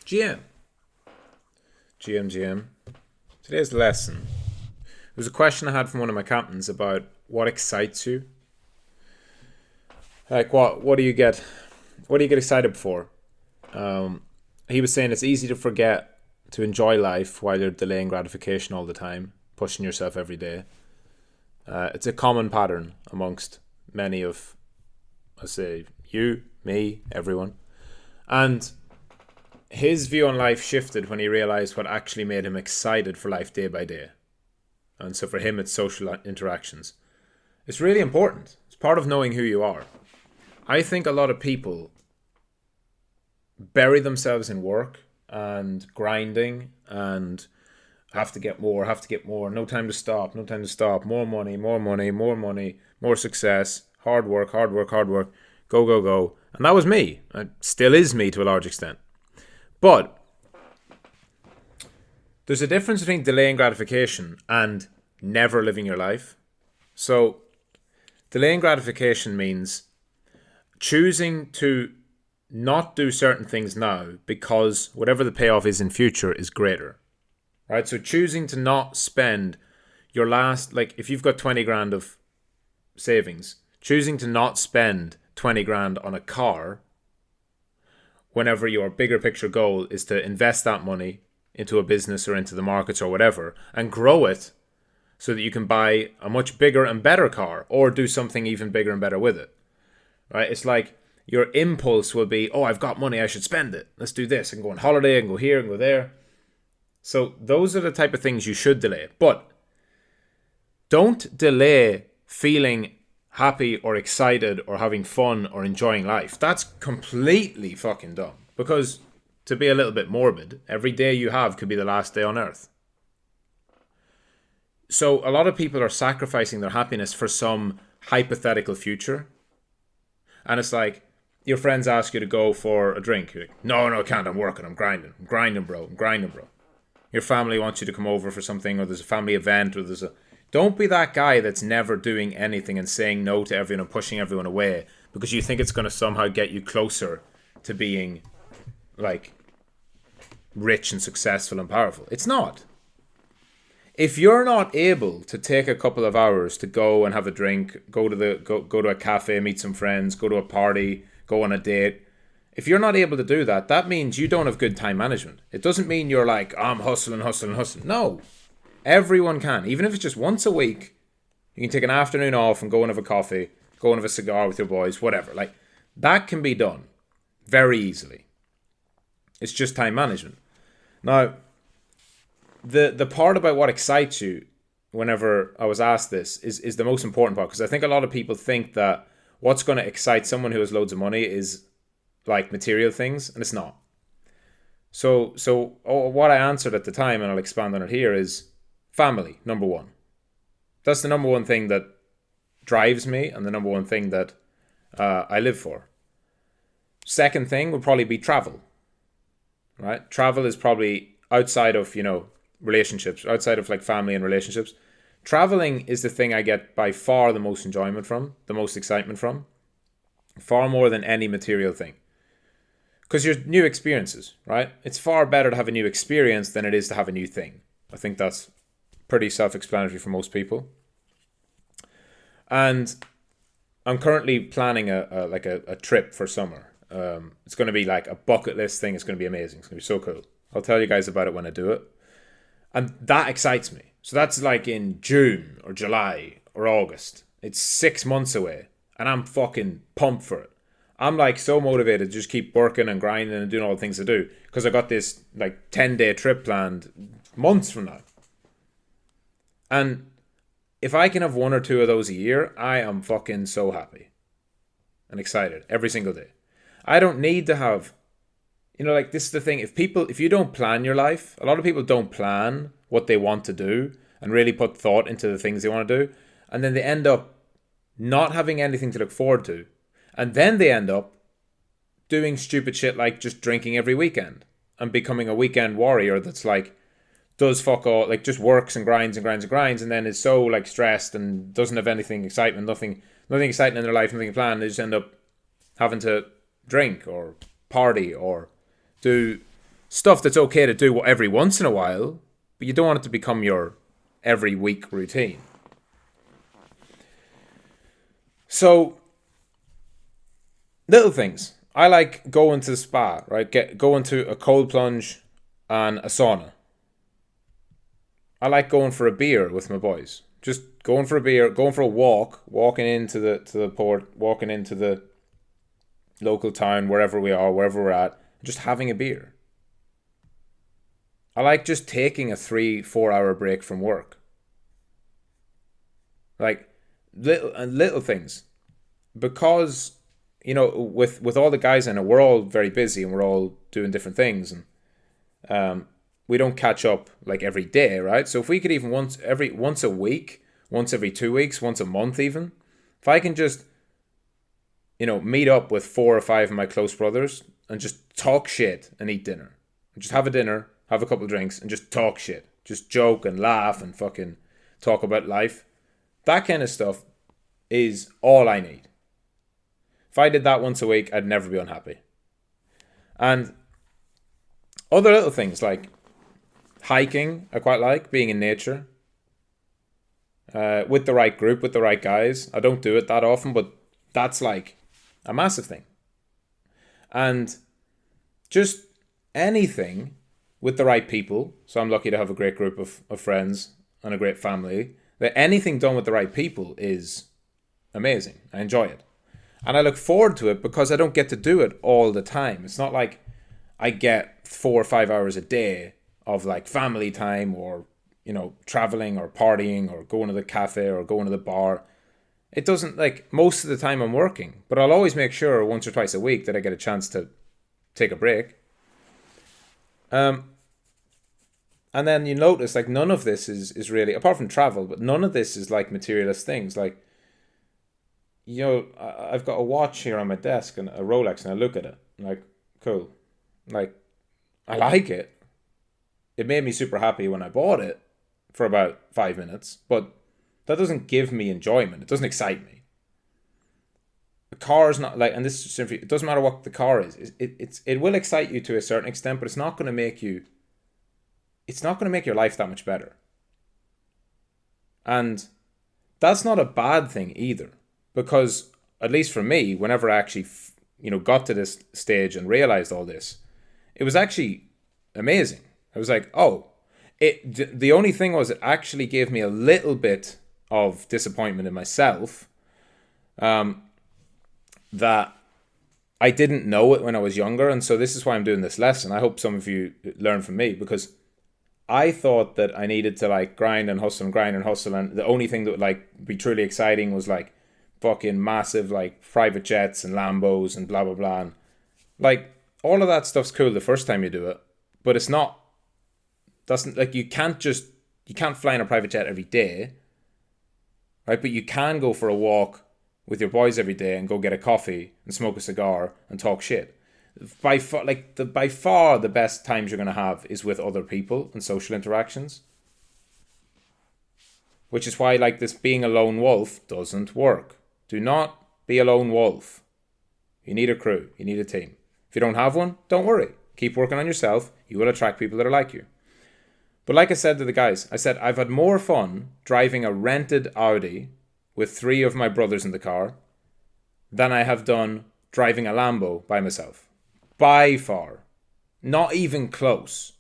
GM. GM. Today's lesson. There was a question I had from one of my captains about what excites you. Like what do you get excited for? He was saying it's easy to forget to enjoy life while you're delaying gratification all the time, pushing yourself every day. It's a common pattern amongst many of, let's say, you, me, everyone. And his view on life shifted when he realized what actually made him excited for life day by day. And so for him, it's social interactions. It's really important. It's part of knowing who you are. I think a lot of people bury themselves in work and grinding and have to get more, no time to stop, more money, more success, hard work, go. And that was me. It still is me to a large extent. But there's a difference between delaying gratification and never living your life. So delaying gratification means choosing to not do certain things now because whatever the payoff is in future is greater. Right? So choosing to not spend your last, like if you've got 20 grand of savings, choosing to not spend 20 grand on a car whenever your bigger picture goal is to invest that money into a business or into the markets or whatever and grow it so that you can buy a much bigger and better car or do something even bigger and better with it. Right? It's like your impulse will be, oh, I've got money, I should spend it. Let's do this. I can go on holiday, I can go here, I can go there. So those are the type of things you should delay. But don't delay feeling happy or excited or having fun or enjoying life. That's completely fucking dumb. Because, to be a little bit morbid, every day you have could be the last day on earth. So a lot of people are sacrificing their happiness for some hypothetical future. And it's like, your friends ask you to go for a drink. You're like, no, I can't, I'm working, I'm grinding, bro. Your family wants you to come over for something, or there's a family event, or Don't be that guy that's never doing anything and saying no to everyone and pushing everyone away because you think it's going to somehow get you closer to being, like, rich and successful and powerful. It's not. If you're not able to take a couple of hours to go and have a drink, go to a cafe, meet some friends, go to a party, go on a date, if you're not able to do that, that means you don't have good time management. It doesn't mean you're like, I'm hustling. No. Everyone can. Even if it's just once a week, you can take an afternoon off and go and have a coffee, go and have a cigar with your boys, whatever. Like, that can be done very easily. It's just time management. Now, the part about what excites you, whenever I was asked this, is the most important part. Because I think a lot of people think that what's going to excite someone who has loads of money is like material things, and it's not. So what I answered at the time, and I'll expand on it here, is family, number one. That's the number one thing that drives me and the number one thing that I live for. Second thing would probably be travel. Right? Travel is probably outside of, relationships, outside of like family and relationships. Traveling is the thing I get by far the most enjoyment from, the most excitement from, far more than any material thing. Because you're new experiences, right? It's far better to have a new experience than it is to have a new thing. I think that's pretty self-explanatory for most people. And I'm currently planning a trip for summer. It's going to be like a bucket list thing. It's going to be amazing. It's going to be so cool. I'll tell you guys about it when I do it. And that excites me. So that's like in June or July or August. It's 6 months away. And I'm fucking pumped for it. I'm like so motivated to just keep working and grinding and doing all the things to do. Because I got this like 10-day trip planned months from now. And if I can have one or two of those a year, I am fucking so happy and excited every single day. I don't need to have, like this is the thing. If you don't plan your life, a lot of people don't plan what they want to do and really put thought into the things they want to do. And then they end up not having anything to look forward to. And then they end up doing stupid shit like just drinking every weekend and becoming a weekend warrior that's like, does fuck all, like just works and grinds and then is so like stressed and doesn't have anything excitement, nothing exciting in their life, nothing planned. They just end up having to drink or party or do stuff that's okay to do every once in a while, but you don't want it to become your every week routine. So, little things. I like going to the spa, right? Going to a cold plunge and a sauna. I like going for a beer with my boys. Just going for a beer, going for a walk, walking into the port, walking into the local town, wherever we are, wherever we're at, just having a beer. I like just taking a 3-4 hour break from work. Like little things. Because, with all the guys in it, we're all very busy and we're all doing different things, and we don't catch up like every day, right? So if we could even once a week, once every 2 weeks, once a month even, if I can just meet up with 4 or 5 of my close brothers and just talk shit and eat dinner. Just have a dinner, have a couple of drinks, and just talk shit. Just joke and laugh and fucking talk about life. That kind of stuff is all I need. If I did that once a week, I'd never be unhappy. And other little things like hiking, I quite like, being in nature. With the right group, with the right guys. I don't do it that often, but that's like a massive thing. And just anything with the right people. So I'm lucky to have a great group of friends and a great family. That anything done with the right people is amazing. I enjoy it. And I look forward to it because I don't get to do it all the time. It's not like I get 4 or 5 hours a day of like family time or, traveling or partying or going to the cafe or going to the bar. It doesn't, like, most of the time I'm working, but I'll always make sure once or twice a week that I get a chance to take a break. And then you notice, like, none of this is really, apart from travel, but none of this is like materialist things. Like, I've got a watch here on my desk and a Rolex, and I look at it. I'm like, cool. Like, I like it. It made me super happy when I bought it for about 5 minutes, but that doesn't give me enjoyment. It doesn't excite me. The car is not like, and this is simply, it doesn't matter what the car is. It will excite you to a certain extent, but it's not going to make you. It's not going to make your life that much better. And that's not a bad thing either, because at least for me, whenever I actually, got to this stage and realized all this, it was actually amazing. I was like, oh, the only thing was it actually gave me a little bit of disappointment in myself, that I didn't know it when I was younger. And so this is why I'm doing this lesson. I hope some of you learn from me, because I thought that I needed to like grind and hustle and grind and hustle. And the only thing that would like be truly exciting was like fucking massive like private jets and Lambos and blah, blah, blah. And like all of that stuff's cool the first time you do it, but it's not, doesn't like, you can't fly in a private jet every day, right? But you can go for a walk with your boys every day and go get a coffee and smoke a cigar and talk shit. By far the best times you're going to have is with other people and social interactions. Which is why like this being a lone wolf doesn't work. Do not be a lone wolf. You need a crew. You need a team. If you don't have one, don't worry. Keep working on yourself. You will attract people that are like you. But like I said to the guys, I said I've had more fun driving a rented Audi with 3 of my brothers in the car than I have done driving a Lambo by myself. By far. Not even close.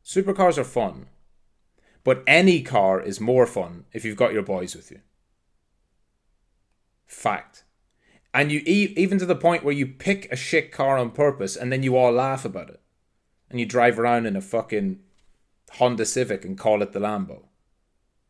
Supercars are fun. But any car is more fun if you've got your boys with you. Fact. And you even to the point where you pick a shit car on purpose and then you all laugh about it. And you drive around in a fucking Honda Civic and call it the Lambo.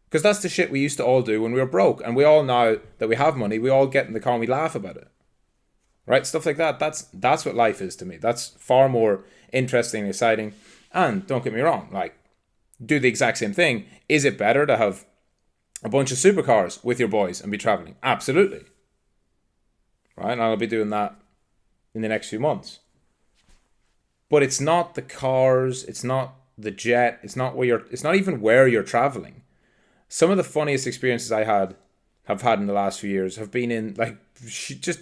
Because that's the shit we used to all do when we were broke. And we all, now that we have money, we all get in the car and we laugh about it. Right? Stuff like that. That's what life is to me. That's far more interesting and exciting. And don't get me wrong, like, do the exact same thing. Is it better to have a bunch of supercars with your boys and be traveling? Absolutely. Right? And I'll be doing that in the next few months. But it's not the cars, it's not the jet, it's not even where you're traveling. Some of the funniest experiences I have had in the last few years have been in like just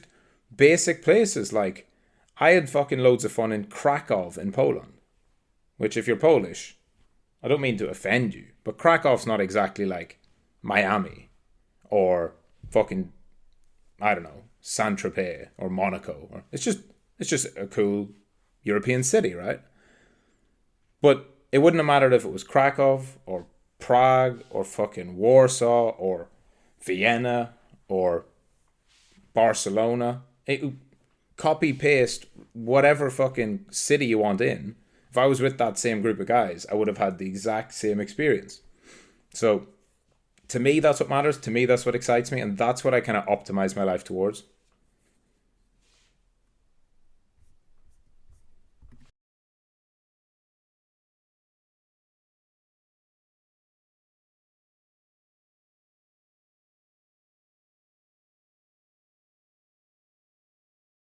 basic places. Like I had fucking loads of fun in Krakow in Poland. which if you're Polish, I don't mean to offend you, but Krakow's not exactly like Miami or fucking, I don't know, Saint-Tropez or Monaco. Or it's just a cool European city, right? But it wouldn't have mattered if it was Krakow or Prague or fucking Warsaw or Vienna or Barcelona. Copy paste whatever fucking city you want in. If I was with that same group of guys, I would have had the exact same experience. So to me, that's what matters. To me, that's what excites me, and that's what I kind of optimize my life towards.